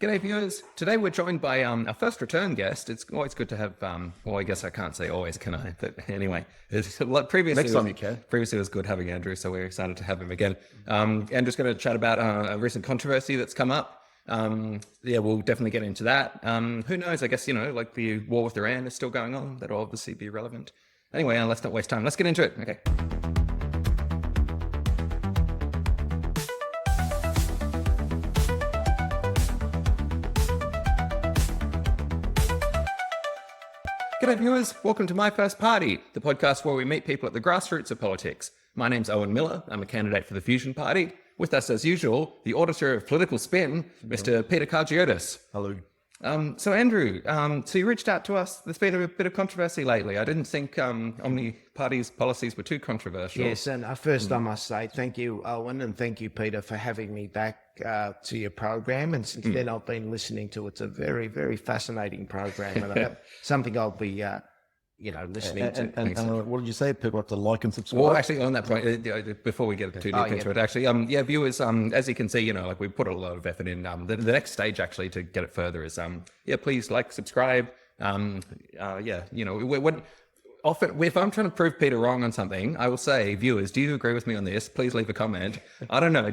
G'day viewers. Today we're joined by our first return guest. It's always good to have, well, I guess I can't say always, can I? But anyway, previously Next time you can. Previously it was good having Andrew, so we're excited to have him again. Andrew's going to chat about a recent controversy that's come up. We'll definitely get into that. Who knows? I guess, like the war with Iran is still going on. That'll obviously be relevant. Anyway, let's not waste time. Let's get into it. Okay. G'day viewers, welcome to My First Party, the podcast where we meet people at the grassroots of politics. My name's Owen Miller, I'm a candidate for the Fusion Party. With us as usual, the auditor of Political Spin, Mr. Peter Cargiotis. Hello. So Andrew, so you reached out to us. There's been a bit of controversy lately. I didn't think Omni Party's policies were too controversial. Yes, and first I must say thank you, Owen, and thank you, Peter, for having me back to your program. And since then, I've been listening to it. It's a very, very fascinating program, and something I'll be, listening to. And what did you say? People have to like and subscribe. Well, actually, on that point, before we get too deep into it, actually, viewers, as you can see, we put a lot of effort in. The next stage, actually, to get it further is, please like, subscribe. Often, if I'm trying to prove Peter wrong on something, I will say, viewers, do you agree with me on this? Please leave a comment. I don't know.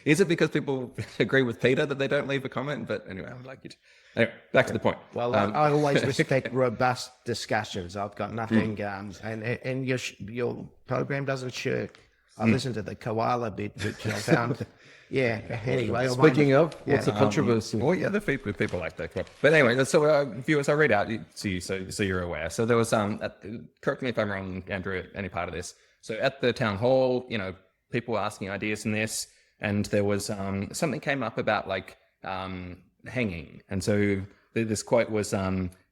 Is it because people agree with Peter that they don't leave a comment? But anyway, I would like you to. Anyway, back to the point. Well, I always respect robust discussions. I've got nothing, and your program doesn't shirk. I listened to the koala bit, which I found. Yeah. Anyway, speaking of, what's the controversy? The people like that. But anyway, so viewers, I'll read out to you so you're aware. So there was correct me if I'm wrong, Andrew, any part of this. So at the town hall, people were asking ideas in this, and there was something came up about hanging, and so this quote was,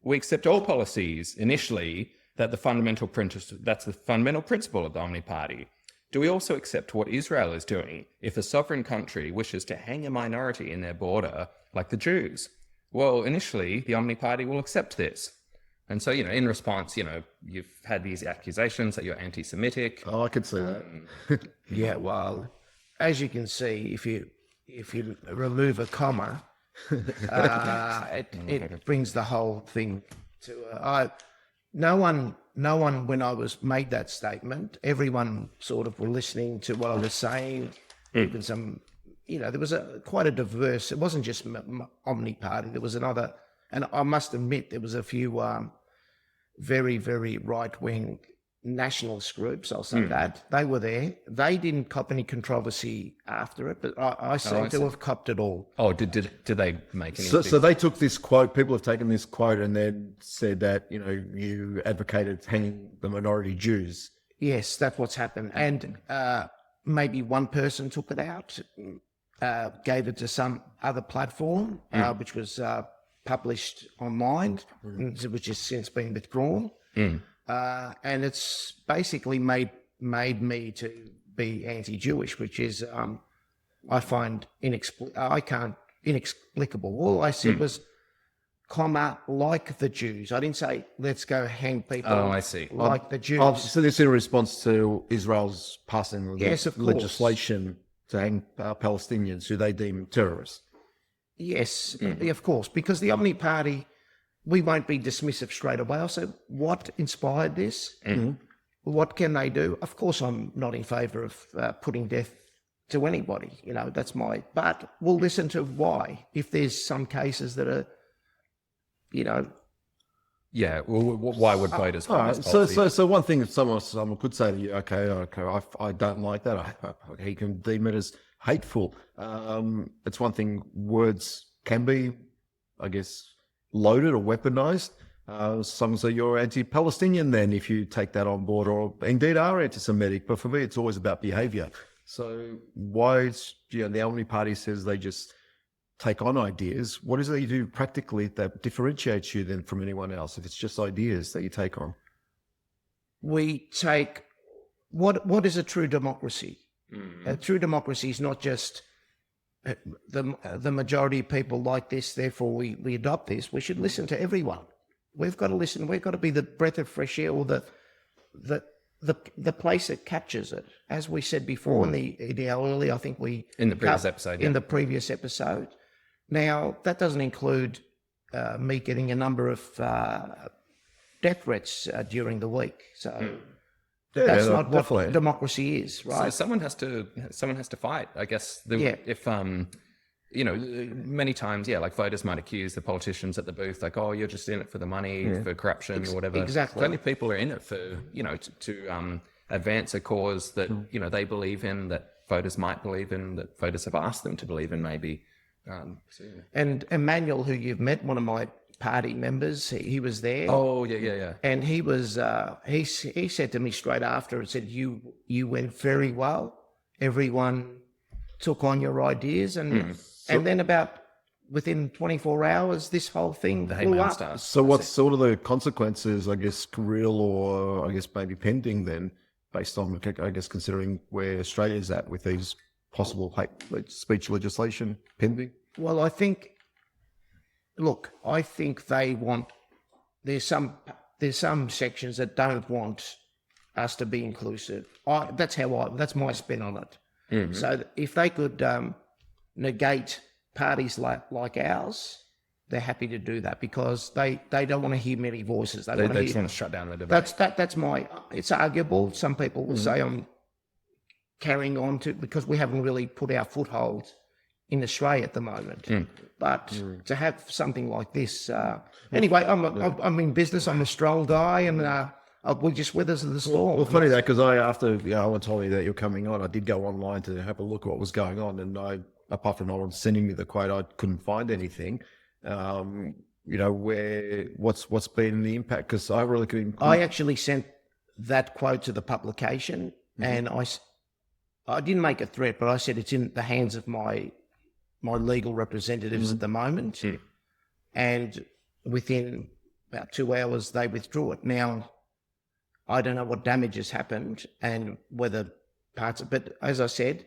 "We accept all policies initially that's the fundamental principle of the Omni Party. Do we also accept what Israel is doing if a sovereign country wishes to hang a minority in their border, like the Jews? Well, initially, the Omni Party will accept this." And so, in response, you've had these accusations that you're anti-Semitic. Oh, I could see that. Yeah, well, as you can see, if you remove a comma, it brings the whole thing to no one, when I was made that statement, everyone sort of were listening to what I was saying. Even some, there was quite a diverse, it wasn't just Omni Party, there was another, and I must admit, there was a few very, very right-wing nationalist groups, I'll say that. They were there. They didn't cop any controversy after it, but I seem to have copped it all. Oh, did they make any? So they took this quote, people have taken this quote and then said that, you advocated hanging the minority Jews. Yes, that's what's happened. And maybe one person took it out, gave it to some other platform, which was published online, which has since been withdrawn. And it's basically made me to be anti-Jewish, which is, I find inexplicable. All I said was, comma, like the Jews. I didn't say, let's go hang people. Oh, I see. Like the Jews. So this in response to Israel's passing legislation to hang Palestinians who they deem terrorists. Yes, of course, because the Omni Party, we won't be dismissive straight away. I'll say, what inspired this? What can they do? Of course, I'm not in favour of putting death to anybody. That's but we'll listen to why. If there's some cases that are, Yeah, well, why would voters? So one thing that someone could say to you, okay, I don't like that. He can deem it as hateful. It's one thing words can be, I guess, loaded or weaponized. Some say you're anti-Palestinian then if you take that on board, or indeed are anti-Semitic. But for me, it's always about behaviour. So why is, the Omni Party says they just take on ideas. What is it you do practically that differentiates you then from anyone else if it's just ideas that you take on? We take, what is a true democracy? A true democracy is not just the majority of people like this, therefore we adopt this. We should listen to everyone. We've got to listen. We've got to be the breath of fresh air, or the place that captures it. As we said before in the previous episode, Now, that doesn't include me getting a number of death threats during the week. So that's not definitely. what democracy is, So right? someone has to fight. I guess Yeah. if many times, like voters might accuse the politicians at the booth, like, oh, you're just in it for the money, for corruption or whatever. exactly. Plenty of people are in it for, to advance a cause that, they believe in, that voters might believe in, that voters have asked them to believe in maybe. And Emmanuel, who you've met, one of my party members, he was there. Oh, yeah. And he was, he said to me straight after, and said, you went very well. Everyone took on your ideas. And then within 24 hours, this whole thing blew up. Starts. So what's sort of the consequences, I guess, real or I guess maybe pending then, based on, I guess, considering where Australia's at with these possible hate speech legislation pending? Well, I think they want, there's some sections that don't want us to be inclusive. That's my spin on it. Mm-hmm. So if they could negate parties like ours, they're happy to do that because they don't want to hear many voices. They just want to shut down the debate. It's arguable. Some people will say I'm carrying on because we haven't really put our foothold in Australia at the moment. But to have something like this, anyway, I'm in business. I'm a stroll guy, and we're just withers of the storm. Well, funny that because after I told you that you're coming on, I did go online to have a look at what was going on, and apart from no one sending me the quote, I couldn't find anything. What's been the impact? Because I really couldn't. I actually sent that quote to the publication, and I didn't make a threat, but I said it's in the hands of my legal representatives at the moment. And within about 2 hours, they withdrew it. Now, I don't know what damage has happened and whether but as I said,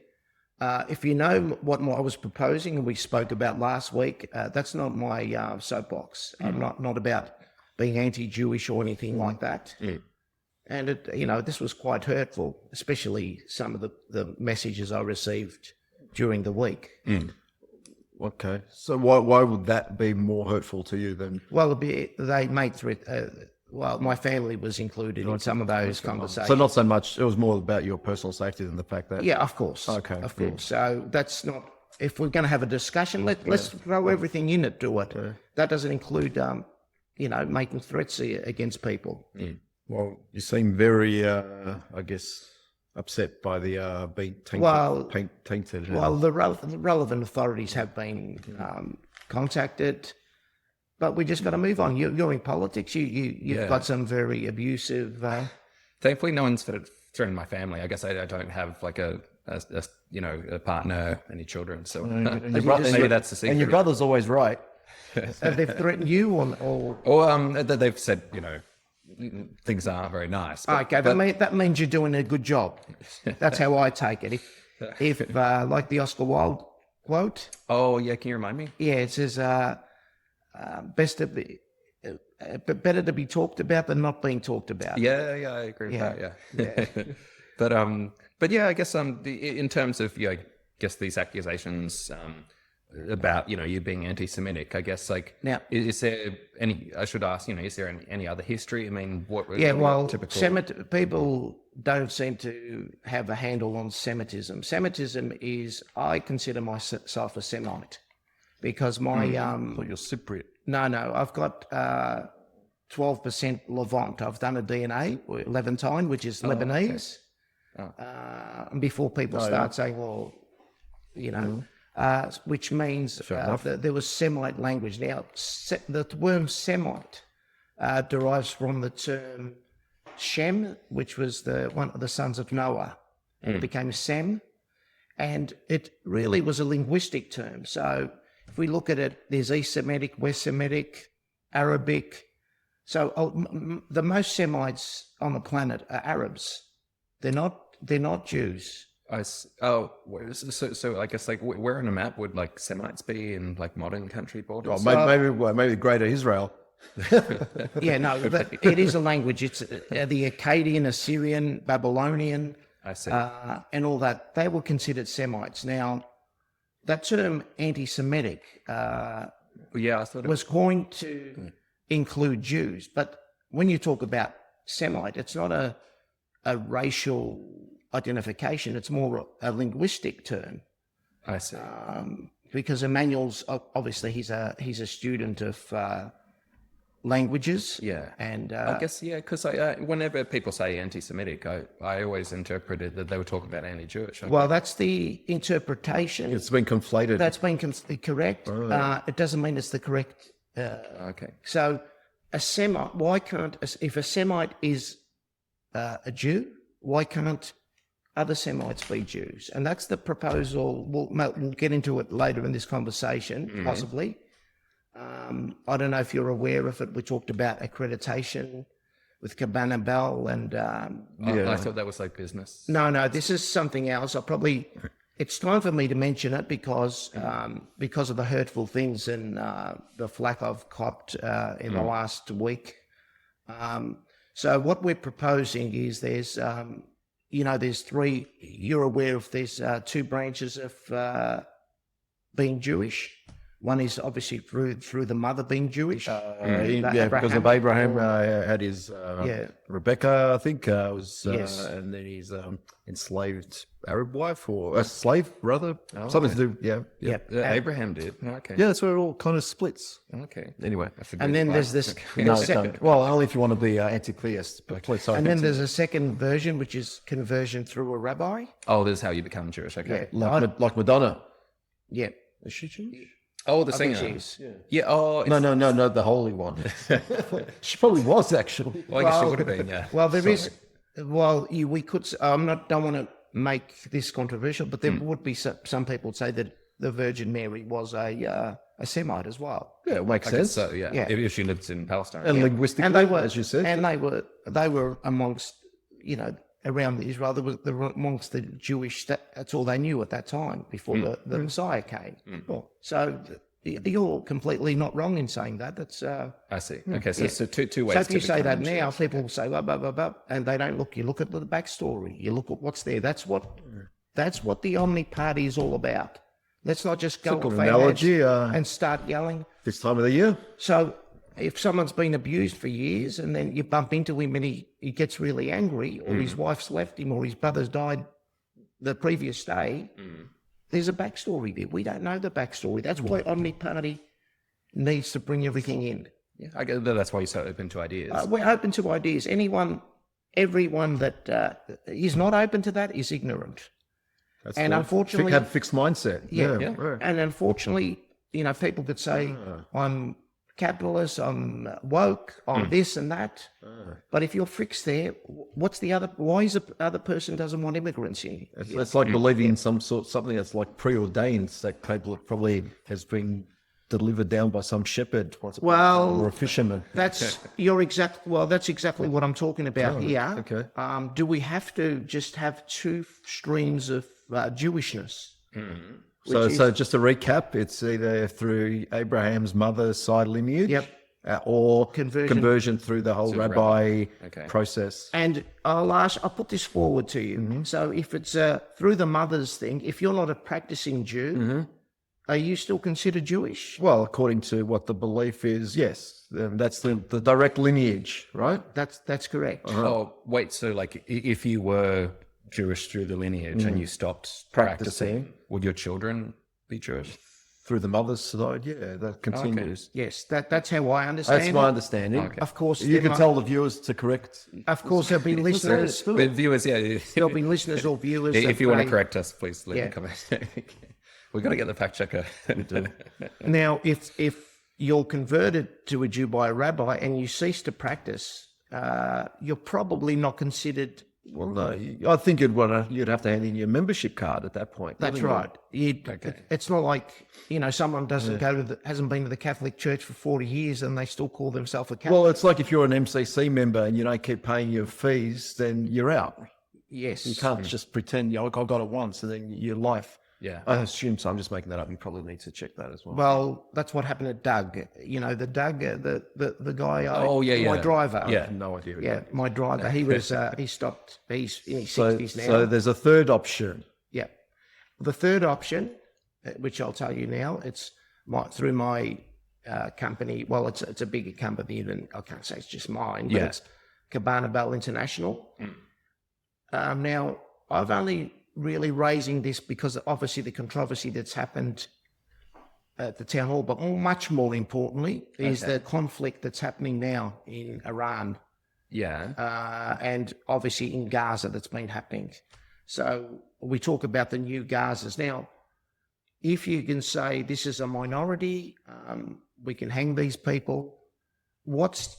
if you know what I was proposing and we spoke about last week, that's not my soapbox. I'm not about being anti-Jewish or anything like that. And this was quite hurtful, especially some of the messages I received during the week. Okay, so why would that be more hurtful to you than? Well, they made threat. My family was included in some of those conversations. So not so much. It was more about your personal safety than the fact that. Yeah, of course. Okay, of course. So that's not. If we're going to have a discussion, let's throw everything in it to it. That doesn't include, making threats against people. Well, you seem very, I guess, upset by the being tainted. Well, the relevant authorities have been contacted, but we just got to move on. You're in politics. You've got some very abusive. Thankfully, no one's threatened my family. I guess I don't have like a partner, any children. So maybe that's the secret. And your brother's always right. Have they threatened you or? They've said things aren't very nice. Okay, that means you're doing a good job. That's how I take it. If like the Oscar Wilde quote. Oh yeah, can you remind me? Yeah, it says better to be talked about than not being talked about. Yeah, I agree with that. Yeah. But yeah, I guess in terms of I guess these accusations about you being anti-Semitic, I guess now is there any? I should ask, is there any other history? I mean, what? Yeah, well, typical people don't seem to have a handle on Semitism. Semitism is, I consider myself a Semite because my You're Cypriot. No, I've got 12% Levant. I've done a DNA, Levantine, which is Lebanese. Okay. Before people start saying, well, which means there was Semite language. Now, the term Semite derives from the term Shem, which was one of the sons of Noah. And it became Sem. And it really was a linguistic term. So if we look at it, there's East Semitic, West Semitic, Arabic. So the most Semites on the planet are Arabs. They're not Jews. So I guess where on a map would Semites be in modern country borders? Maybe Greater Israel. Yeah, no, it is a language. It's the Akkadian, Assyrian, Babylonian, I see. and all that. They were considered Semites. Now, that term anti-Semitic Yeah, I thought it was coined to include Jews, but when you talk about Semite, it's not a racial identification; it's more a linguistic term. I see. Because Emmanuel's obviously he's a student of languages. Yeah, and I guess because whenever people say anti-Semitic, I always interpreted that they were talking about anti-Jewish. well, that's the interpretation. It's been conflated. That's been correct. It doesn't mean it's the correct. Okay. So a Semite, why can't if a Semite is a Jew, why can't other Semites be Jews? And that's the proposal. We'll get into it later in this conversation, possibly. I don't know if you're aware of it. We talked about accreditation with Cabana Bell and... I thought that was like business. No, this is something else. It's time for me to mention it because of the hurtful things and the flack I've copped in the last week. So what we're proposing is there's three, you're aware of there's two branches of being Jewish. One is obviously through the mother being Jewish. Because of Abraham had his Rebecca, I think, Yes. and then his enslaved Arab wife or a slave, rather. Something to do, yeah. Abraham did. Okay. Yeah, that's where it all kind of splits. Okay. Anyway. And then there's this No, second, don't. Well, only if you want to be anti-theist. But please, sorry. and then there's a second version, which is conversion through a rabbi. Oh, this is how you become Jewish. Okay. like Madonna. Yeah. Is she Jewish? Oh, the I think singer. she is. Yeah. Oh, No, the holy one. She probably was, actually. Well, I guess she would have been. Yeah. Well, there is. Well, we could. Don't want to make this controversial, but there would be some people would say that the Virgin Mary was a Semite as well. Yeah, it makes I guess sense. so. Yeah. Yeah. If she lived in Palestine. And linguistically, And they were, as you said. and they were amongst around Israel. They were amongst the Jewish. That's all they knew at that time before the Messiah came. So you're completely not wrong in saying that. That's. I see. Okay. So two ways. So if you to say become that now, people will say, blah, blah, blah, blah, and they don't look. You look at the backstory. You look at what's there. That's what the Omni Party is all about. Let's not just go Simple off analogy, and start yelling. This time of the year. So if someone's been abused for years and then you bump into him and he gets really angry, or his wife's left him, or his brother's died the previous day, there's a backstory there. We don't know the backstory. That's why Omni Party needs to bring everything in. Yeah. I guess that's why you're so open to ideas. We're open to ideas. Everyone that is not open to that is ignorant. That's And the- unfortunately- have fixed mindset. Yeah. Right. And unfortunately, people could say, I'm capitalist, I'm woke, I'm this and that. But if you're fixed there, what's the other? Why is the other person doesn't want immigrants in? It's like believing in something that's like preordained, that probably has been delivered down by some shepherd or a fisherman. That's that's exactly what I'm talking about here. okay. Do we have to just have two streams of Jewishness? So just to recap, it's either through Abraham's mother's side lineage, Yep. Or Conversion. through the whole rabbi Okay. process. And I'll put this forward to you. So if it's through the mother's thing, if you're not a practicing Jew, are you still considered Jewish? Well, according to what the belief is, yes, that's the direct lineage, right? That's correct. Oh, wait. So, like, if you were Jewish through the lineage and you stopped practicing, would your children be Jewish? Through the mother's side, yeah, that continues. Yes, that's how I understand That's it. my understanding. Okay. Of course, You can tell the viewers to correct. Of course, there'll be listeners. But viewers, There'll be listeners or viewers. if that you want to may- correct us, please leave a comment. We've got to get the fact checker. Now, if you're converted to a Jew by a rabbi and you cease to practice, you're probably not considered. Well, no, I think you'd have to hand in your membership card at that point. That's right. It's not like someone doesn't hasn't been to the Catholic Church for 40 years and they still call themselves a Catholic. Well, it's like if you're an MCC member and you don't keep paying your fees, then you're out. Yes, You can't just pretend, I got it once, and then your life. Yeah. I assume so. I'm just making that up. You probably need to check that as well. Well, that's what happened to Doug. The Doug, the guy. Oh, yeah. My driver. Yeah. No idea. Yeah, my driver. He was. He stopped. He's in his So, 60s now. so there's a third option. Yeah. The third option which I'll tell you now. It's through my company. Well, it's a bigger company than, I can't say it's just mine, but it's Cabana Bell International. Now, I've only really raising this because obviously the controversy that's happened at the town hall, but much more importantly is the conflict that's happening now in Iran. And obviously in Gaza that's been happening. So we talk about the new Gazas. Now, if you can say this is a minority, we can hang these people, what's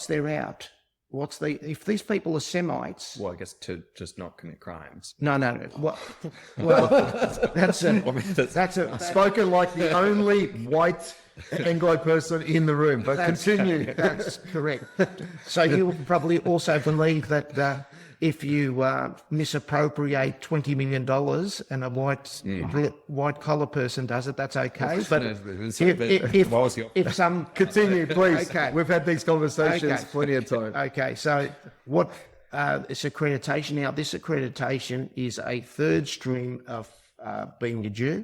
their out? If these people are Semites? Well, I guess to just not commit crimes. No. Well, that's Spoken like the only white Anglo person in the room, but continue. That's correct. So you probably also believe that if you misappropriate $20 million and a white collar person does it, that's okay. But if some Continue, please. Okay. We've had these conversations plenty of time. Okay, so what it's accreditation now? This accreditation is a third stream of being a Jew.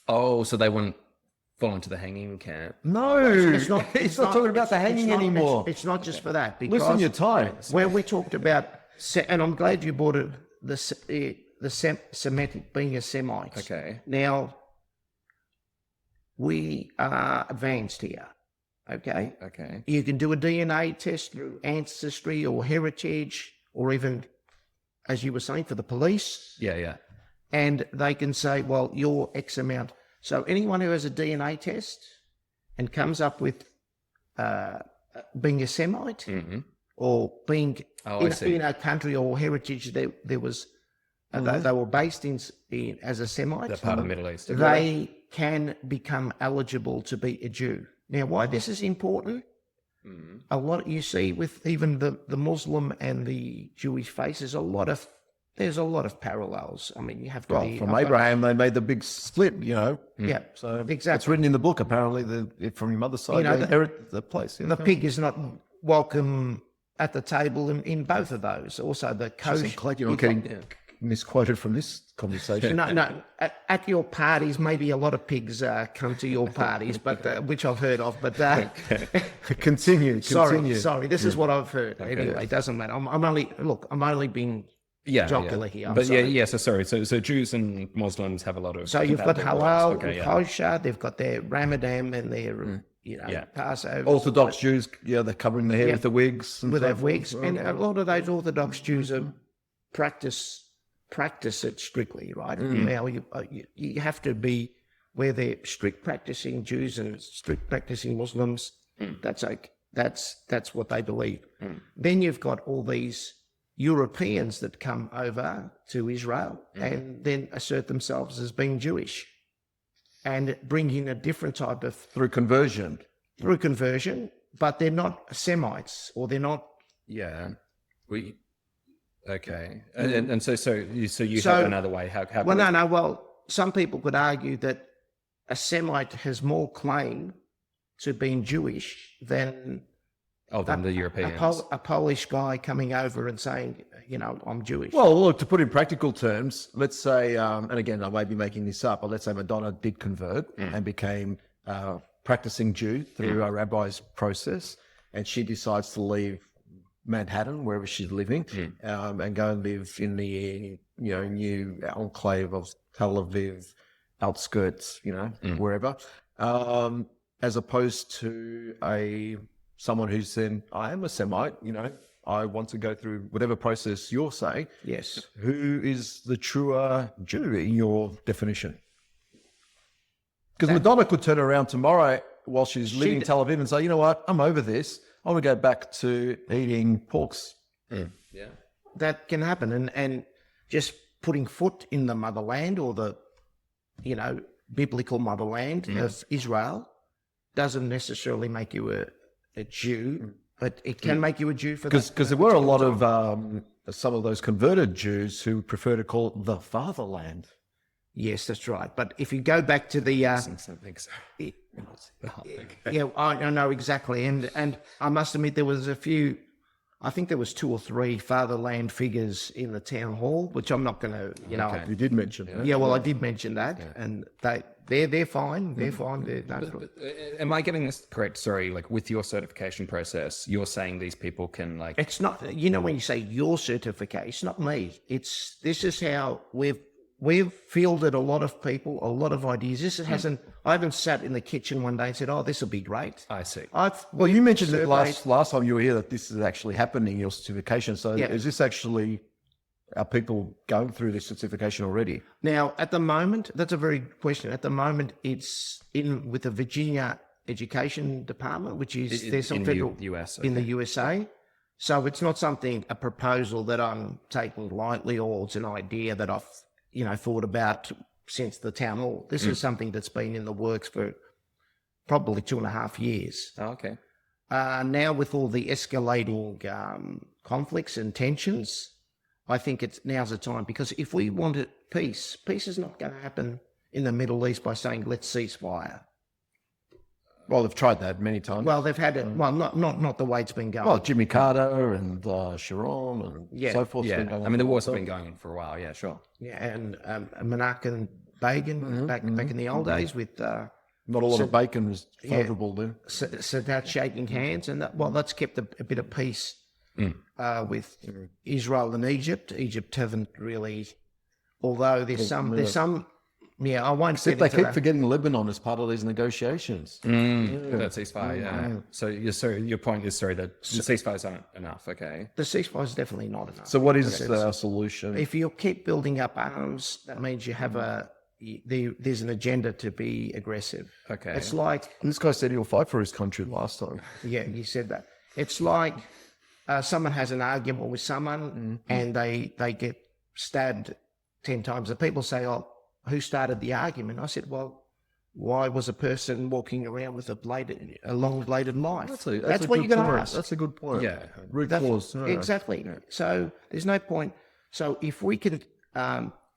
Oh, so they wouldn't fall into the hanging camp. No, it's not talking about the hanging anymore. It's not just for that. Because Listen your time. Where we talked about, and I'm glad you brought it, the Semitic, being a Semite. Okay. Now, we are advanced here. Okay. You can do a DNA test through ancestry or heritage, or even, as you were saying, for the police. Yeah. And they can say, well, you're X amount. So anyone who has a DNA test and comes up with being a Semite or being in a country or heritage, there was they were based in as a Semite. They're part of the Middle East. They can become eligible to be a Jew. Now, why this is important? A lot you see with even the Muslim and the Jewish faith, there's a lot of parallels. I mean, you have to From Abraham, they made the big split, Yeah, So exactly. it's written in the book, apparently, from your mother's side, they inherit the place. The pig is not welcome at the table in both of those. Also, the kosher. Glad you're not getting misquoted from this conversation. No. At your parties, maybe a lot of pigs come to your parties, but which I've heard of. But Continue. Sorry. This is what I've heard. Anyway, it doesn't matter. I'm only being jocular here. But yeah. So sorry. So Jews and Muslims have a lot of. So you've got halal, kosher. They've got their Ramadan and their Passover. Orthodox Jews, they're covering their hair with the wigs. With their wigs, and a lot of those Orthodox Jews are practice it strictly, right? Now you have to be where they're strict practicing Jews and strict practicing Muslims. That's what they believe. Then you've got all these Europeans that come over to Israel and then assert themselves as being Jewish and bring in a different type of Through conversion, but they're not Semites or they're not. Yeah. Okay. And so you have another way. How well, no. Well, some people could argue that a Semite has more claim to being Jewish than the Europeans. A Polish guy coming over and saying, I'm Jewish. Well, look, to put in practical terms, let's say, and again, I may be making this up, but let's say Madonna did convert and became practicing Jew through a rabbi's process, and she decides to leave Manhattan, wherever she's living, and go and live in the new enclave of Tel Aviv outskirts, wherever, as opposed to someone who's saying, I am a Semite, I want to go through whatever process you're saying. Yes. Who is the truer Jew in your definition? Because Madonna could turn around tomorrow while she's living in Tel Aviv and say, you know what, I'm over this. I want to go back to eating porks. Yeah. That can happen. And just putting foot in the motherland or the, biblical motherland of Israel doesn't necessarily make you a Jew, but it can make you a Jew for that. Because there were a lot of some of those converted Jews who prefer to call it the fatherland. Yes, that's right. But if you go back to the yeah, I know exactly. And I must admit there was I think there was 2 or 3 fatherland figures in the town hall, which I'm not going to, You did mention that. Yeah, well, I did mention that, and They're fine. They're fine. Am I getting this correct? Sorry, like with your certification process, you're saying these people can like. It's not, when you say your certificate, it's not me. This is how we've fielded a lot of people, a lot of ideas. I haven't sat in the kitchen one day and said, "Oh, this will be great." I see. Well, you mentioned that last time you were here that this is actually happening, your certification. So is this actually, are people going through this certification already? Now, at the moment, that's a very good question. At the moment, it's in with the Virginia Education Department, which is there's some in federal the US, in the USA. So it's not a proposal that I'm taking lightly, or it's an idea that I've thought about since the town hall. This is something that's been in the works for probably 2.5 years. Oh, okay. Now with all the escalating conflicts and tensions, I think now's the time, because if we wanted peace is not going to happen in the Middle East by saying, let's cease fire. Well, they've tried that many times. Well, they've had it. Well, not the way it's been going. Well, Jimmy Carter and Sharon and so forth. Yeah, I mean, the war's been going on for a while. Yeah, sure. Yeah, and Menachem Begin back in the old days with not a lot of bacon was favourable then. Sadat shaking hands, and that's kept a bit of peace with Israel and Egypt. Egypt haven't really, although there's some. Yeah, I won't say they keep forgetting Lebanon as part of these negotiations. That ceasefire, yeah. So your point is, that the ceasefires aren't enough, okay? The ceasefire is definitely not enough. So what is our solution? If you keep building up arms, that means you have there's an agenda to be aggressive. Okay. It's like... And this guy said he'll fight for his country last time. Yeah, he said that. It's like someone has an argument with someone and they get stabbed 10 times. The people say, "Oh, who started the argument?" I said, "Well, why was a person walking around with a long bladed knife?" That's what you're going to ask. That's a good point. Yeah. Root cause. Exactly. Yeah. So there's no point. So if we can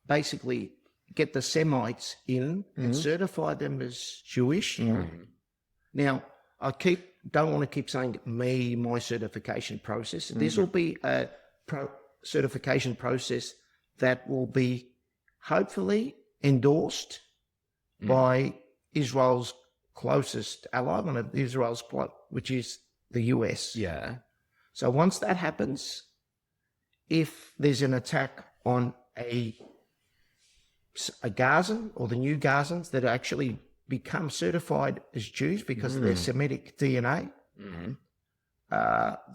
basically get the Semites in and certify them as Jewish. Now, don't want to keep saying my certification process. This will be a certification process that will be hopefully endorsed by Israel's closest ally, one of Israel's, which is the US. Yeah. So once that happens, if there's an attack on a Gazan or the new Gazans that actually become certified as Jews because of their Semitic DNA,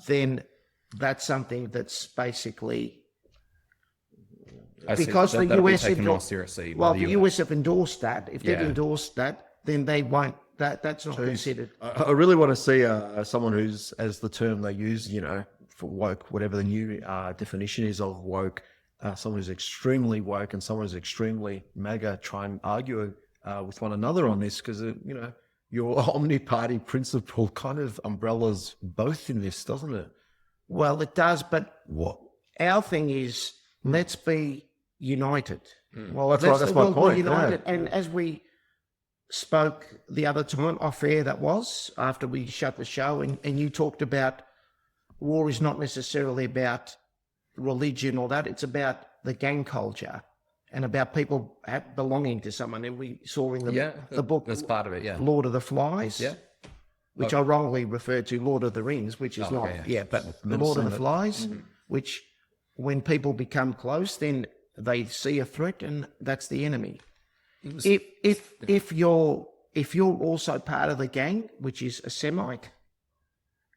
then that's something that's basically... Because the US the US have endorsed that. If they've endorsed that, then they won't. That's not considered. I really want to see someone who's, as the term they use, for woke, whatever the new definition is of woke, someone who's extremely woke and someone who's extremely MAGA, try and argue with one another on this, because your Omni Party principle kind of umbrellas both in this, doesn't it? Well, it does, but our thing is let's be united. Well, that's right. That's my point. United. Yeah. And as we spoke the other time off air, that was after we shut the show, and you talked about war is not necessarily about religion or that. It's about the gang culture and about people belonging to someone. And we saw in the book, that's part of it. Yeah, Lord of the Flies. Yeah. Which I wrongly referred to Lord of the Rings, which is not. Yeah, but the Lord of the Flies, which when people become close, then they see a threat, and that's the enemy. If you're also part of the gang, which is a Semite,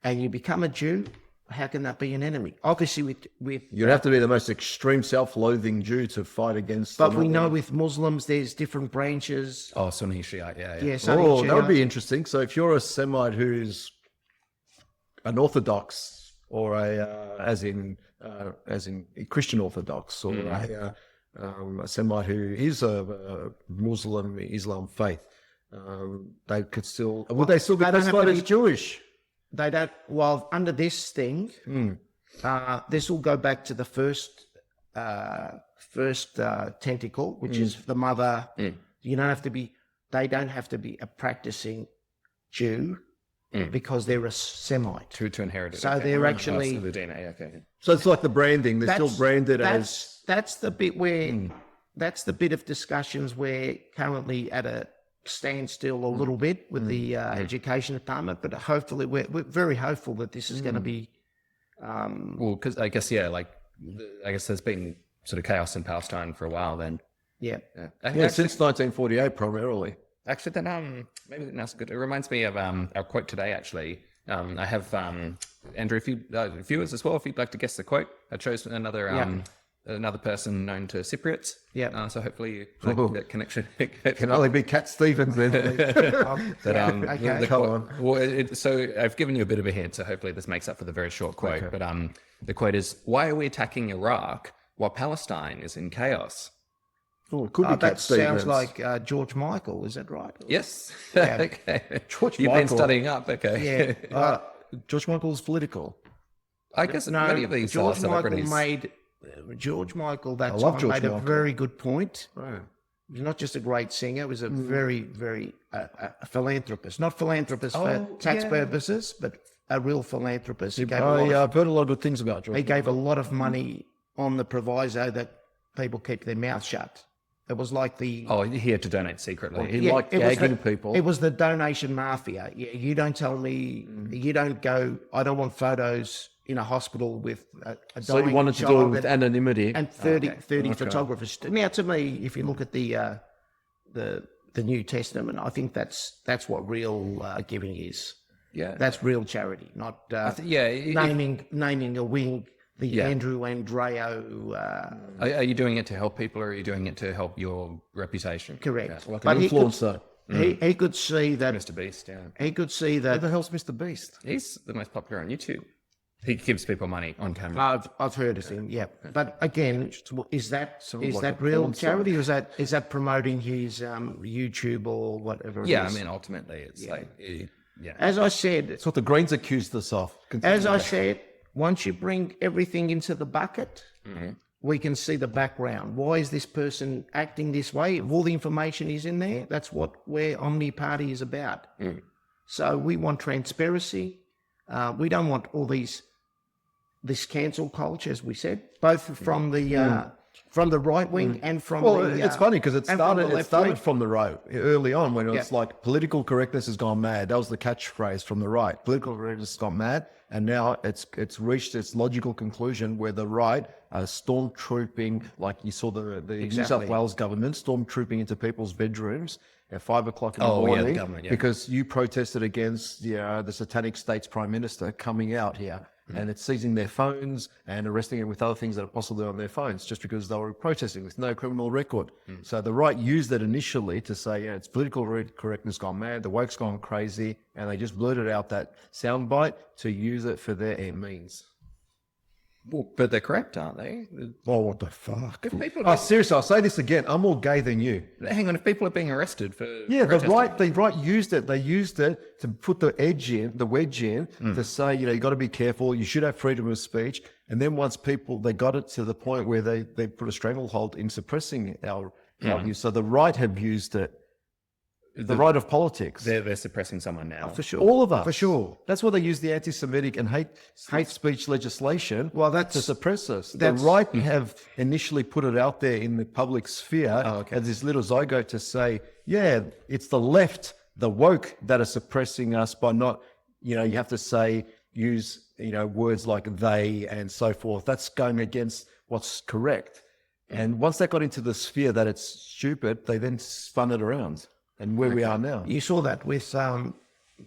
and you become a Jew, how can that be an enemy? Obviously, with you'd have to be the most extreme self-loathing Jew to fight against. But we know with Muslims, there's different branches. Oh, Sunni Shiite, yeah. Sunni Shiite. That would be interesting. So if you're a Semite who's an Orthodox, or as in Christian Orthodox, or a Semite who is a Muslim Islam faith, they could still would they still be classified as Jewish? They don't. Well, under this thing, this will go back to the first tentacle, which is the mother. You don't have to be. They don't have to be a practicing Jew because they're a Semite to inherit it. So they're actually the DNA. Okay. So it's like the branding. They're still branded as. That's the bit where. That's the bit of discussions we're currently at a standstill a little bit with the education department, but hopefully we're very hopeful that this is going to be. Well, because I guess I guess there's been sort of chaos in Palestine for a while. Then Yeah. Since 1948 primarily. Actually, then maybe that's good. It reminds me of our quote today. Actually, I have Andrew, if you viewers as well, if you'd like to guess the quote, I chose another person known to Cypriots. Yeah. So hopefully that connection Can only be Cat Stevens then. But Okay. so I've given you a bit of a hint. So hopefully this makes up for the very short quote. Okay. But the quote is, "Why are we attacking Iraq while Palestine is in chaos?" Oh, it could be That Cat Stevens. sounds like George Michael. Is that right? Yes. Yeah. Okay. George You've been Michael. studying up. Okay. Yeah. George Michael's political. I guess No, many of these George Michael celebrities. made George Michael. That love time George made a Michael. very good point. Right. He was not just a great singer; he was a very, very a philanthropist. Not philanthropist for tax purposes, but a real philanthropist. He gave I've heard a lot of good things about George. he gave a lot of money on the proviso that people keep their mouth shut. It was like the Oh, he had to donate secretly. He liked it was gagging the- people. It was the donation mafia. You don't tell me. You don't go. I don't want photos in a hospital with a So he dying wanted to do it child with anonymity. and 30 photographers. Now, to me, if you look at the New Testament, I think that's what real giving is. Yeah. That's real charity, not naming a wing. The Andrew Andreou. Are you doing it to help people, or are you doing it to help your reputation? Correct. like But an he could, influencer. he could see that. Mr. Beast, yeah. He could see Who that. the hell's Mr. Beast? He's the most popular on YouTube. He gives people money on camera. I've heard of him, yeah. But again, is that like a real porn charity, or is that promoting his YouTube or whatever? It Yeah, I is? mean, ultimately, it's like, yeah. As I said, That's what the Greens accused us of. as I said, once you bring everything into the bucket, we can see the background. Why is this person acting this way? If all the information is in there, that's where Omni Party is about. So we want transparency. We don't want all this cancel culture, as we said, both from the right wing and from the. It's funny because it and from the started left wing. from the right early on when it was like political correctness has gone mad. That was the catchphrase from the right. Political correctness has gone mad, and now it's reached its logical conclusion where the right are stormtrooping, like you saw the New South Exactly. Wales government stormtrooping into people's bedrooms at 5 o'clock in the Oh, yeah, the morning government, yeah. because you protested against the Satanic State's Prime Minister coming out here. And it's seizing their phones and arresting them with other things that are possibly on their phones just because they were protesting with no criminal record. So the right used it initially to say, it's political correctness gone mad, the woke's gone crazy, and they just blurted out that soundbite to use it for their end means. Well, but they're correct, aren't they? Oh, what the fuck? If people, Oh, seriously, I'll say this again. I'm more gay than you. hang on, if people are being arrested for Yeah, protesting- the right used it. They used it to put the wedge in to say, you got to be careful. You should have freedom of speech. And then once they got it to the point where they put a stranglehold in suppressing our views. So the right have used it. The right of politics. they're suppressing someone now. For sure. All of us. For sure. That's why they use the anti-Semitic and hate speech legislation to suppress us. The that's- right have initially put it out there in the public sphere as this little zygote to say, it's the left, the woke that are suppressing us by not, you have to use words like they and so forth. That's going against what's correct. And once that got into the sphere that it's stupid, they then spun it around. And where we are now. You saw that with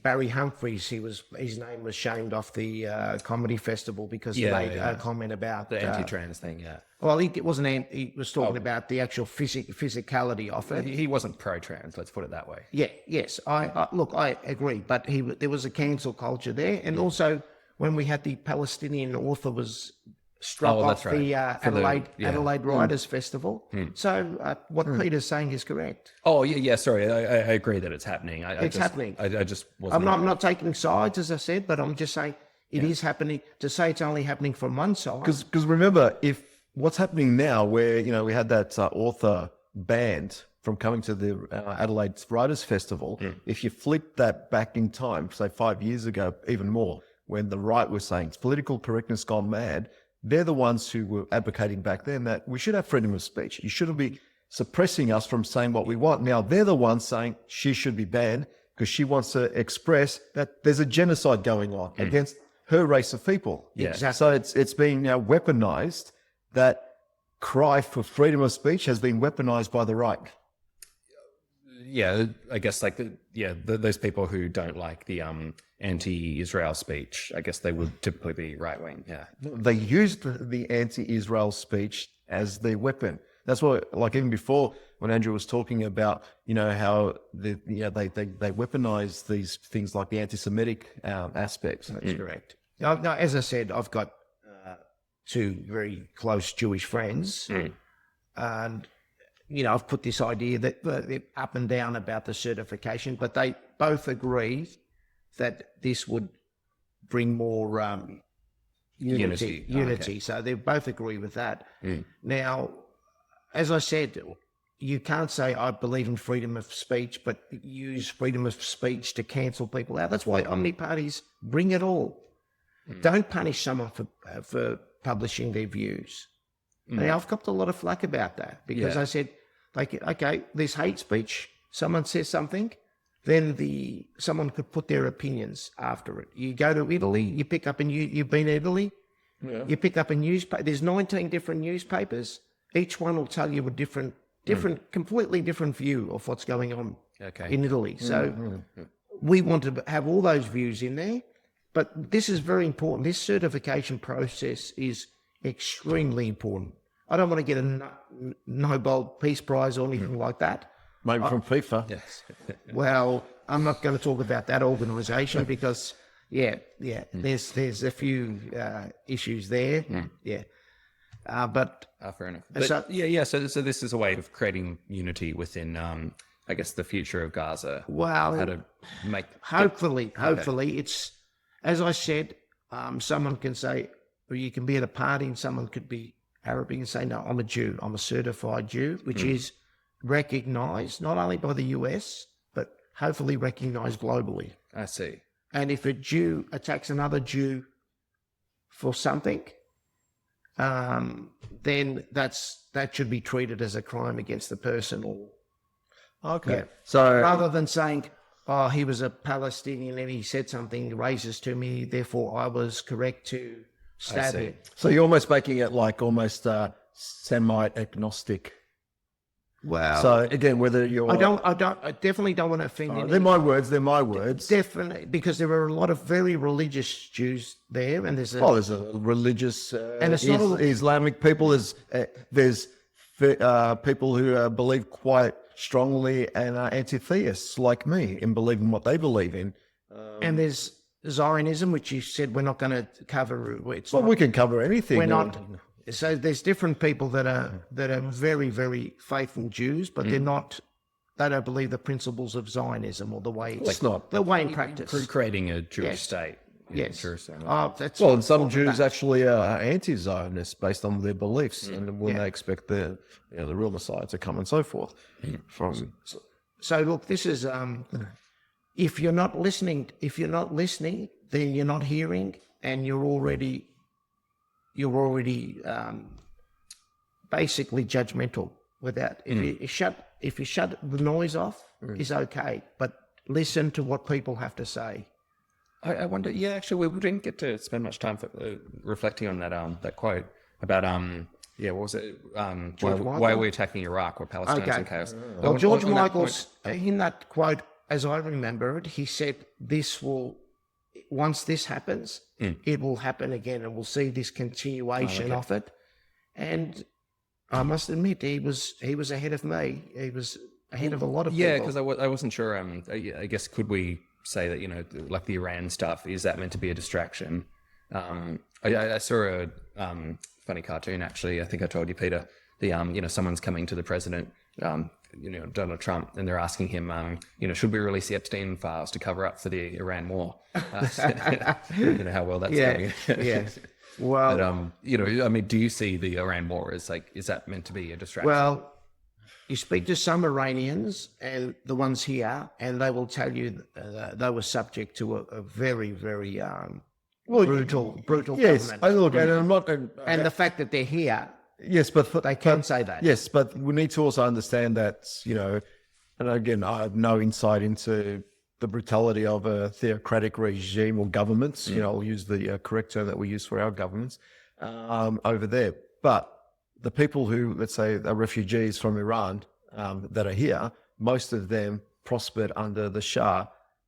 Barry Humphries. His name was shamed off the comedy festival because he made a comment about The anti-trans thing, yeah. Well, he wasn't. He was talking about the actual physicality of it. He wasn't pro-trans, let's put it that way. Yeah. Yes. I agree, but there was a cancel culture there, and also when we had the Palestinian author was struck off that's right. the For the- Adelaide Writers Festival. So what Peter's saying is correct. Oh, yeah, sorry. I agree that it's happening. It's happening. I just wasn't... I'm not taking sides, as I said, but I'm just saying it is happening. To say it's only happening from one side. Because remember, if what's happening now, where we had that author banned from coming to the Adelaide Writers Festival, if you flip that back in time, say 5 years ago, even more, when the right was saying it's political correctness gone mad, they're the ones who were advocating back then that we should have freedom of speech. You shouldn't be suppressing us from saying what we want. Now they're the ones saying she should be banned because she wants to express that there's a genocide going on against her race of people. Yeah. Exactly. So it's being now weaponized. That cry for freedom of speech has been weaponized by the right. Yeah, I guess like those people who don't like the anti-Israel speech, I guess they would typically be right wing. Yeah, They used the anti-Israel speech as their weapon. That's what, like even before when Andrew was talking about, how they weaponize these things like the anti-Semitic aspects. That's correct. Now, as I said, I've got two very close Jewish friends, and I've put this idea that they're up and down about the certification, but they both agree that this would bring more unity. Okay. So they both agree with that. Now, as I said, you can't say I believe in freedom of speech, but use freedom of speech to cancel people out. That's why Omni Parties bring it all. Don't punish someone for publishing their views. Now, I've got a lot of flack about that because I said, like, okay, there's hate speech. Someone says something, then someone could put their opinions after it. You go to Italy, you pick up you've been to Italy, you pick up a newspaper. There's 19 different newspapers. Each one will tell you a different, completely different view of what's going on in Italy. So we want to have all those views in there. But this is very important. This certification process is extremely important. I don't want to get a Nobel Peace Prize or anything like that. Maybe from FIFA. yes, Well, I'm not going to talk about that organisation because, there's a few issues there. But fair enough. But, So this is a way of creating unity within, I guess, the future of Gaza. well, How to make hopefully, it's, as I said, someone can say, or you can be at a party and someone could be Arabic and say, no, I'm a Jew. I'm a certified Jew, which is recognised not only by the US, but hopefully recognised globally. I see. And if a Jew attacks another Jew for something, then that should be treated as a crime against the person. Or Okay. So rather than saying, oh, he was a Palestinian and he said something racist to me, therefore I was correct to stab him. So you're almost making it like almost Semite agnostic. Well, So again, whether you're I definitely don't want to offend anyone. they're my words. They're my words. Definitely, because there are a lot of very religious Jews there, and there's There's a religious And it's not all- Islamic people. There's people who believe quite strongly and are anti-theists like me in believing what they believe in. and there's Zionism, which you said we're not going to cover. It's Well, not, we can cover anything. we're not. So there's different people that are very, very faithful Jews, but they're not. They don't believe the principles of Zionism or the way It's not. the way in practice. Creating a Jewish Yes. state. Yes. Jerusalem. That's Well, and some all of Jews that. actually are anti-Zionists based on their beliefs, and when they expect the real Messiah to come and so forth. From So look, this is if you're not listening, then you're not hearing, and you're already basically judgmental. Without if you shut the noise off, is okay, but listen to what people have to say. I wonder. Yeah, actually, we didn't get to spend much time reflecting on that quote about what was it? Why are we attacking Iraq or Palestine's in chaos? Well, George on that Michael's in that quote, as I remember it, he said, once this happens, it will happen again, and we'll see this continuation of it. And I must admit, he was ahead of me. He was ahead of a lot of people. Yeah, because I wasn't sure. I guess could we say that like the Iran stuff, is that meant to be a distraction? I saw a funny cartoon actually. I think I told you, Peter. Someone's coming to the president, Donald Trump, and they're asking him, should we release the Epstein files to cover up for the Iran war? How well that's going. Yeah. Well, but, do you see the Iran war as is that meant to be a distraction? Well, you speak to some Iranians and the ones here, and they will tell you they were subject to a very, very brutal yes, government. I look at it. I'm not. And the fact that they're here, Yes, but They can say that. Yes, but we need to also understand that, and again, I have no insight into the brutality of a theocratic regime or governments. I'll use the correct term that we use for our governments over there. But the people who, let's say, are refugees from Iran that are here, most of them prospered under the Shah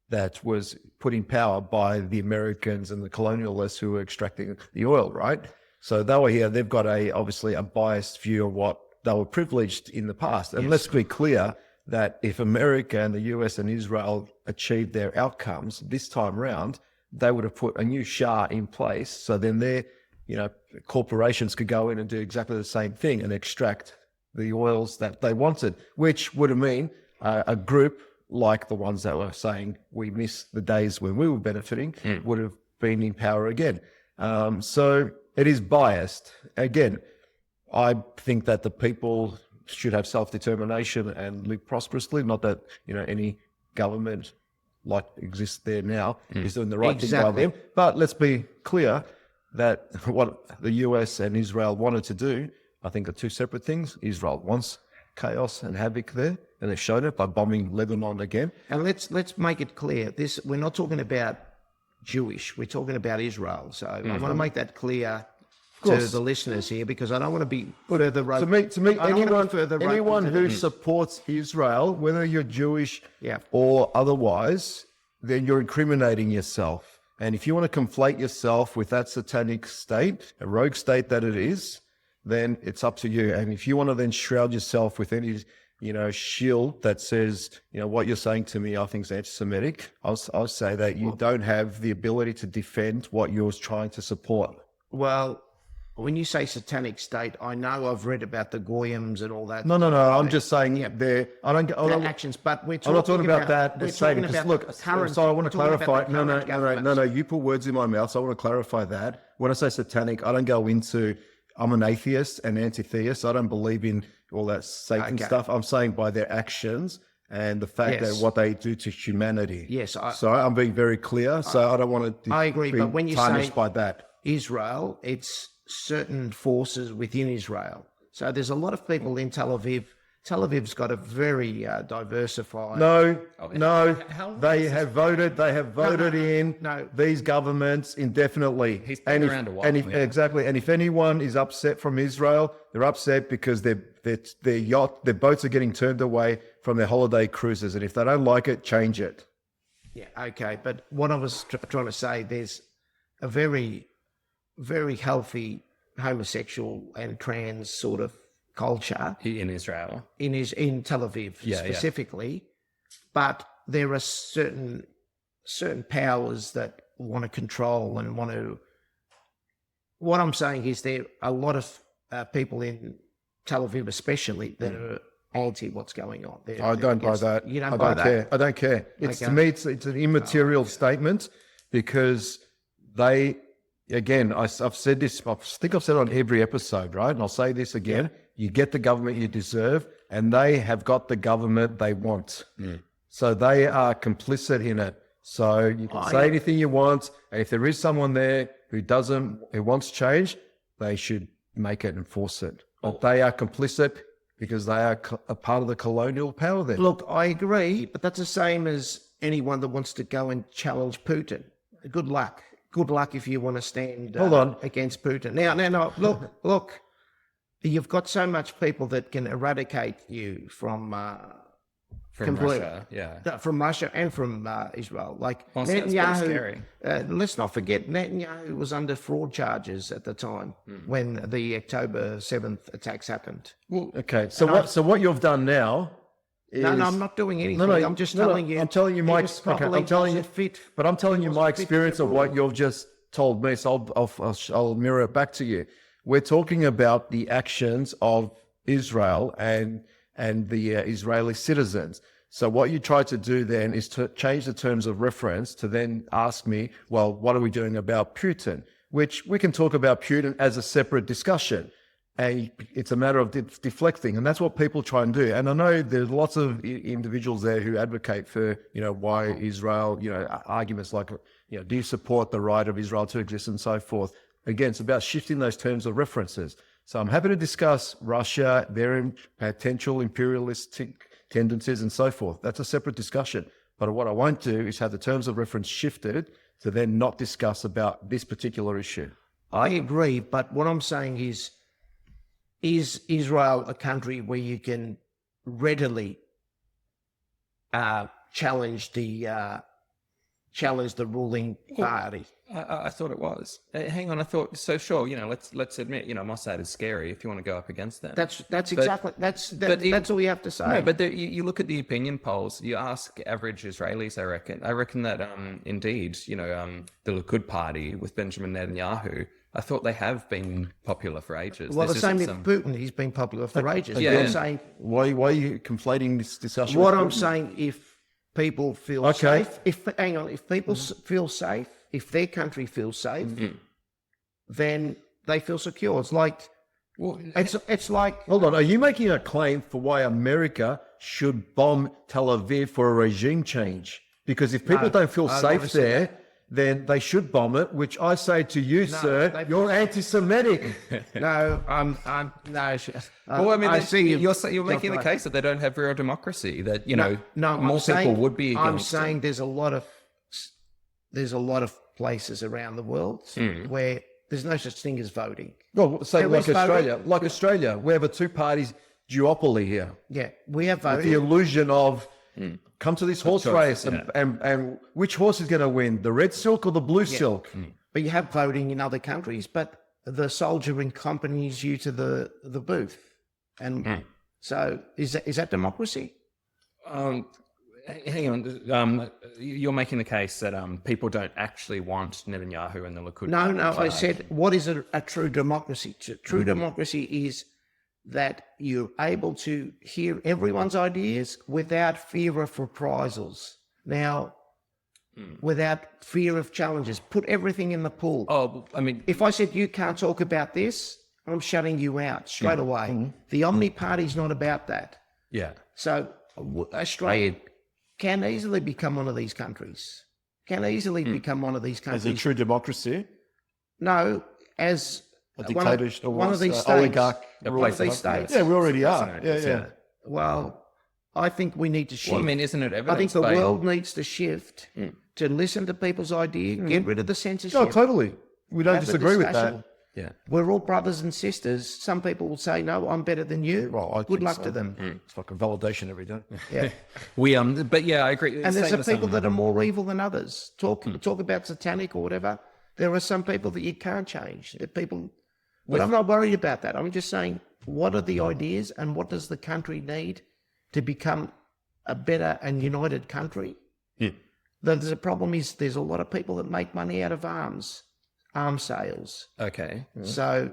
that was put in power by the Americans and the colonialists who were extracting the oil, right? So they were here. They've got obviously a biased view of what they were privileged in the past. And let's be clear that if America and the US and Israel achieved their outcomes this time round, they would have put a new Shah in place. So then their, corporations could go in and do exactly the same thing and extract the oils that they wanted, which would have mean a group like the ones that were saying we miss the days when we were benefiting would have been in power again. So it is biased. Again, I think that the people should have self-determination and live prosperously, not that, any government like exists there now is doing the right thing by them. But let's be clear that what the US and Israel wanted to do, I think, are two separate things. Israel wants chaos and havoc there, and they've shown it by bombing Lebanon again. And let's make it clear. We're not talking about Jewish. We're talking about Israel. So I want to make that clear to the listeners here, because I don't want to be further right. To me, anyone who supports Israel, whether you're Jewish or otherwise, then you're incriminating yourself. And if you want to conflate yourself with that satanic state, a rogue state that it is, then it's up to you. And if you want to then shroud yourself with any, shield that says, what you're saying to me, I think is anti-Semitic, I'll say that you don't have the ability to defend what you're trying to support. Well, when you say satanic state, I know I've read about the Goyams and all that. No. I'm just saying actions, but we're talking I'm not talking about that. We're talking about look, so I want to clarify. No. You put words in my mouth, so I want to clarify that. When I say satanic, I don't go into. I'm an atheist and anti-theist. I don't believe in all that Satan stuff. I'm saying by their actions and the fact that what they do to humanity. Yes. So I'm being very clear. So I don't want to. I agree, but when you say by that, Israel, it's certain forces within Israel. So there's a lot of people in Tel Aviv. Tel Aviv's got a very diversified. They have voted in these governments indefinitely. He's been around a while. Exactly. And if anyone is upset from Israel, they're upset because their boats are getting turned away from their holiday cruises. And if they don't like it, change it. Yeah. Okay. But what I was trying to say, there's a very, very healthy homosexual and trans sort of culture in Israel, in Tel Aviv specifically, but there are certain powers that want to control and want to. What I'm saying is there are a lot of people in Tel Aviv, especially, that are anti what's going on. I don't buy that. You don't buy that? I don't care. To me, it's an immaterial statement because they. Again, I've said this. I think I've said it on every episode, right? And I'll say this again. Yeah. You get the government you deserve, and they have got the government they want. So they are complicit in it. So you can say anything you want, and if there is someone there who wants change, they should make it and enforce it. But they are complicit because they are a part of the colonial power then. Look, I agree, but that's the same as anyone that wants to go and challenge Putin. Good luck. Good luck if you want to stand against Putin. Now, look, you've got so much people that can eradicate you from Russia, from Russia and from Israel. Like Netanyahu, let's not forget, Netanyahu was under fraud charges at the time when the October 7th attacks happened. Well, okay, so what you've done now. No, I'm not doing anything. I'm just telling you. I'm telling you my experience of what you've just told me. So I'll mirror it back to you. We're talking about the actions of Israel and the Israeli citizens. So what you try to do then is to change the terms of reference to then ask me, well, what are we doing about Putin? Which we can talk about Putin as a separate discussion. And it's a matter of deflecting, and that's what people try and do. And I know there's lots of individuals there who advocate for, why Israel, arguments like, do you support the right of Israel to exist and so forth? Again, it's about shifting those terms of references. So I'm happy to discuss Russia, their potential imperialistic tendencies and so forth. That's a separate discussion. But what I won't do is have the terms of reference shifted to then not discuss about this particular issue. I agree, but what I'm saying is Israel a country where you can readily challenge the ruling party? I thought it was. Hang on, I thought so. Sure, let's admit, Mossad is scary if you want to go up against them. That's all you have to say. No, but you look at the opinion polls. You ask average Israelis. I reckon that indeed, the Likud party with Benjamin Netanyahu. I thought they have been popular for ages. Well, the same with Putin. He's been popular for ages. Yeah. I'm saying, why are you conflating this discussion? what I'm saying, if people feel safe, if people feel safe, if their country feels safe, then they feel secure. It's like, it's like. Hold on, are you making a claim for why America should bomb Tel Aviv for a regime change? Because if people don't feel safe there, then they should bomb it, which I say to you, sir, you're anti-Semitic. No, I'm no. Well, I mean, I see you're making the case that they don't have real democracy. That more people would be. I'm saying there's a lot of places around the world where there's no such thing as voting. Well, say There like is Australia, we have a two-party duopoly here. Yeah, we have With voting. the illusion of come to this horse race and which horse is going to win, the red silk or the blue silk? But you have voting in other countries, but the soldier accompanies you to the booth. And so is that democracy? Hang on. You're making the case that people don't actually want Netanyahu and the Likud. No, I said, what is a true democracy? True democracy is that you're able to hear everyone's ideas without fear of reprisals. Now, without fear of challenges. Put everything in the pool. Oh, I mean, If I said you can't talk about this, I'm shutting you out straight away. The Omni Party is not about that. yeah. So Australia can easily become one of these countries. As a true democracy? No, as A dictatorship? one of these states. Oligarch One of these states. Yeah, we already are. Yeah. Well, I think we need to shift. Well, I mean, isn't it evidence? I think the world needs to shift to listen to people's ideas, get rid of the censorship. No, totally. We don't have a disagree with discussion. that. Yeah. We're all brothers and sisters. Some people will say, no, I'm better than you. Well, I Good think luck so. to them. It's like a validation every day. Yeah. But yeah, I agree. And there's Same some as people that are more evil than others. Talk about satanic or whatever. There are some people that you can't change. But I'm not worried about that. I'm just saying, what are the ideas and what does the country need to become a better and united country? Yeah. The problem is there's a lot of people that make money out of arms sales. Okay. So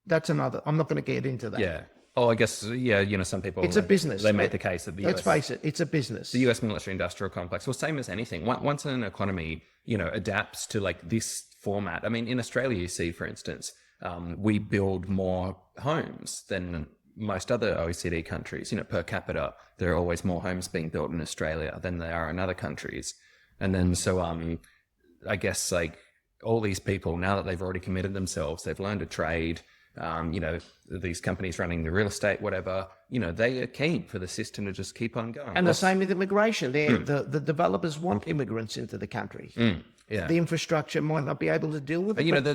that's another. I'm not going to get into that. Yeah. Oh, I guess, yeah, some people... It's a business. They make the case that the Let's US... face it, it's a business. The US military-industrial complex, well, same as anything. Once an economy, adapts to like this format. I mean, in Australia, you see, for instance, we build more homes than most other OECD countries. Per capita, there are always more homes being built in Australia than there are in other countries. And then, so I guess like all these people, now that they've already committed themselves, they've learned a trade. These companies running the real estate, whatever, they are keen for the system to just keep on going. And the same with immigration. The developers want immigrants into the country. Yeah. The infrastructure might not be able to deal with it. But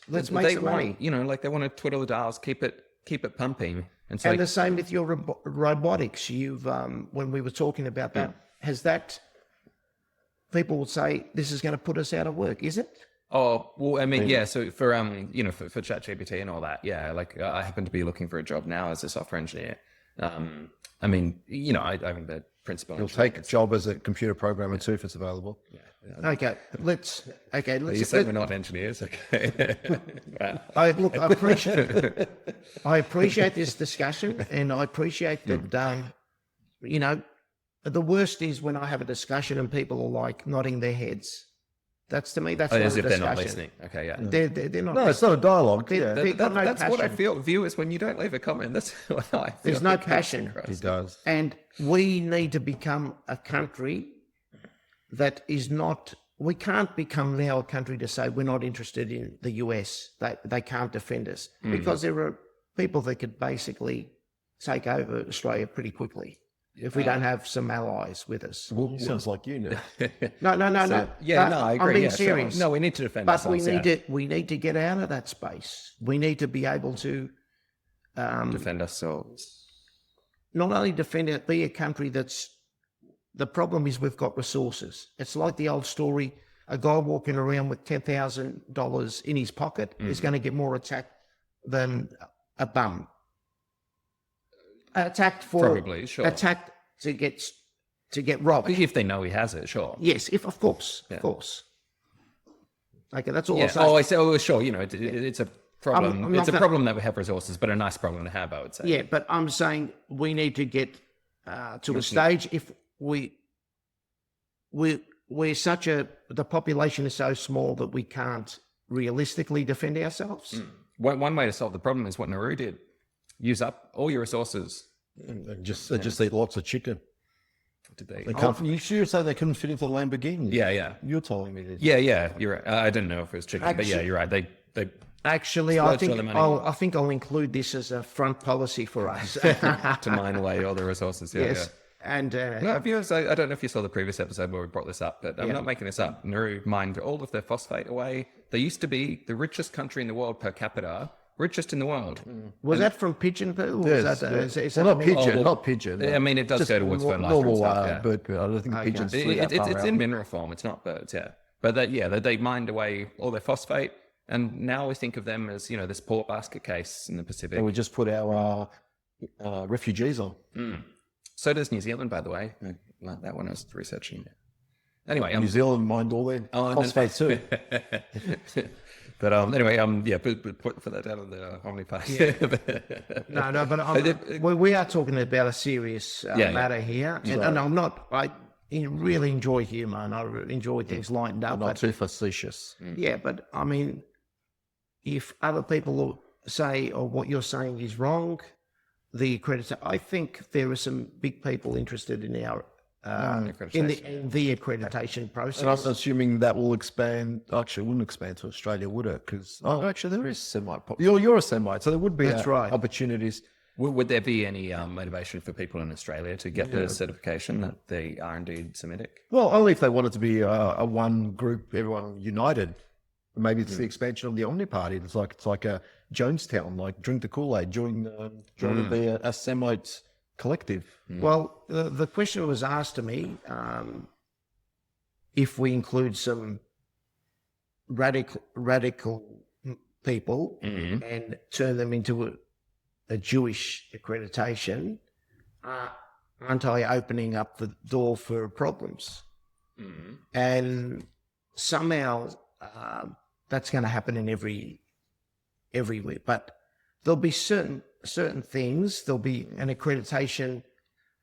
let's make some money. Like they want to twiddle the dials, keep it pumping. And so And the same with your robotics. You've when we were talking about that, has that? People will say this is going to put us out of work. Is it? Oh, well, I mean, yeah. So for for ChatGPT and all that, yeah. Like I happen to be looking for a job now as a software engineer. I mean, I think the principal. You'll take a job as a computer programmer too if it's available. Yeah. Okay, let's. You said we're not engineers, okay? I appreciate this discussion, and I appreciate that. The worst is when I have a discussion and people are like nodding their heads. That's to me. That's not as a if they're discussion. not listening. Okay, yeah. They're not. No, it's not a dialogue. They've got no That's what I passion. feel. Viewers, when you don't leave a comment, that's what I feel. There's no passion. He does. And we need to become a country that is not. We can't become now a country to say we're not interested in the US. They can't defend us because there are people that could basically take over Australia pretty quickly if we don't have some allies with us. Well, sounds like you know. No. Yeah, no, I agree. I'm being yeah, sure. serious. No, we need to defend But we ourselves. need to get out of that space. We need to be able to Defend ourselves. not only defend it, be a country that's. The problem is we've got resources. It's like the old story: a guy walking around with $10,000 in his pocket is going to get more attacked than a bum. Attacked to get robbed. If they know he has it, sure. Yes, of course. Okay, that's all Yeah. I'm saying. Oh, I say. Oh, sure. You know, it's a problem. I'm It's a not problem that we have resources, but a nice problem to have, I would say. Yeah, but I'm saying we need to get to a stage if we're such the population is so small that we can't realistically defend ourselves. One way to solve the problem is what Nauru did: use up all your resources. And just eat lots of chicken. Did they? They can't. You sure say they couldn't fit into the Lamborghini? Yeah. You're telling me this. Yeah. You're right. I didn't know if it was chicken, but yeah, Actually- you're right. They Actually, I Splurged all the think money. I'll include this as a front policy for us. to mine away all the resources. Yeah, Yes, and No, viewers, I don't know if you saw the previous episode where we brought this up, but I'm not making this up. Nauru mined all of their phosphate away. They used to be the richest country in the world per capita, richest in the world. was that from pigeon poo? Or Yes, was that, is well, that not pigeon, well, not pigeon. I mean, it does go towards fertilizer normal and stuff, yeah. bird poo. I don't think pigeons. flew that far It's out. in mineral form. It's not birds, yeah. But they mined away all their phosphate, and now we think of them as this poor basket case in the Pacific. And we just put our refugees on. So does New Zealand, by the way. I like that one. I was researching. Anyway, New Zealand mined all their phosphate too. But anyway, put that down on the Omni Party. No, but we are talking about a serious matter here, and I'm not. I really enjoy humour, and I enjoy things lightened up. Not too facetious. Yeah, but I mean, if other people say, "Oh, what you're saying is wrong," the accreditation. I think there are some big people interested in our in the accreditation process. And I'm assuming that will expand. Actually, it wouldn't expand to Australia, would it? Because actually, there is Semite. You're a Semite, so there would be right. opportunities. Would there be any motivation for people in Australia to get the certification that they are indeed Semitic? Well, only if they wanted to be a one group, everyone united. Maybe it's the expansion of the Omni Party. It's like a Jonestown, like drink the Kool-Aid, join to be a Semite collective. Well, the question was asked to me if we include some radical people and turn them into a Jewish accreditation, aren't I opening up the door for problems? And somehow that's going to happen in everywhere. But there'll be certain things. There'll be an accreditation.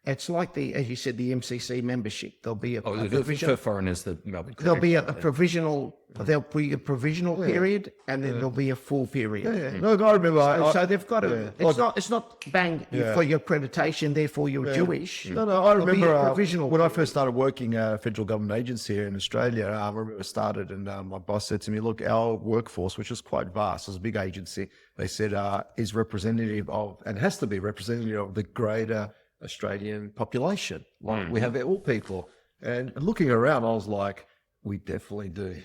It's like as you said, the MCC membership. There'll be a provision for foreigners that There'll be a provisional. There'll be a provisional period, and then there'll be a full period. Yeah. No, I remember. So they've got to. It's not bang for your accreditation. Therefore, you're Jewish. No, I remember provisional when I first started working at a federal government agency here in Australia. I remember I started, and my boss said to me, "Look, our workforce, which is quite vast, it's a big agency, they said is representative of, and has to be representative of the greater Australian population. Like we have all people." And looking around, I was like, "We definitely do."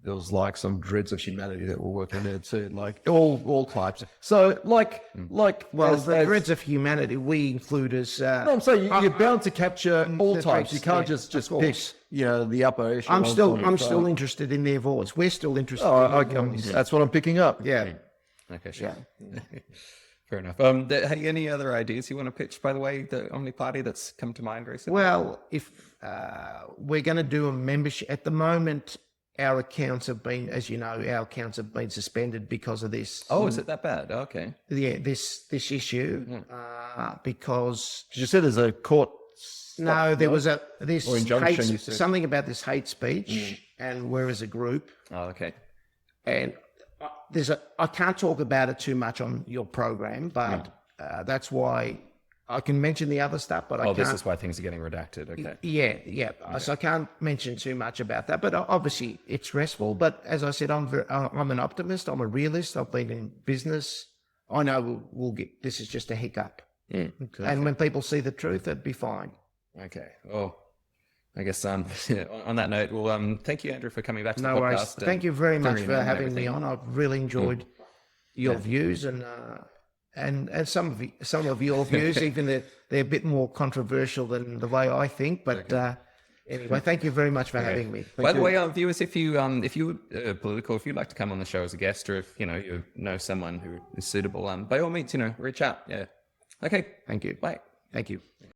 There was like some dreads of humanity that were working there too, like all types. So the dreads of humanity we include as. No, I'm saying you're bound to capture all types. You can't just pick, the upper echelon. I'm still interested in their voice. We're still interested. That's what I'm picking up. Yeah. Okay, sure. Fair enough. Hey, any other ideas you want to pitch, by the way, the Omni Party that's come to mind recently? Well, if we're going to do a membership, at the moment, our accounts have been, as you know, suspended because of this. Oh, is it that bad? Okay. Yeah, this issue, because... You said there's a court... No, there was or injunction, something about this hate speech, and we're as a group. Oh, okay. And I can't talk about it too much on your program, but that's why I can mention the other stuff, but I can't. This is why things are getting redacted. Okay. Yeah. So I can't mention too much about that, but obviously it's stressful. But as I said, I'm an optimist. I'm a realist. I've been in business I know we'll get, this is just a hiccup. And when people see the truth, it'd be fine. Okay. Well, I guess on that note, well, thank you, Andrew, for coming back to the No worries. podcast. Thank you very much clearing for up having me everything. on. I've really enjoyed your views and some of your views, even they're a bit more controversial than the way I think. But anyway, thank you very much for having me. By the way, viewers, if you political, if you'd like to come on the show as a guest, or if you know someone who is suitable, by all means, reach out. Yeah. Okay. Thank you. Bye. Thank you.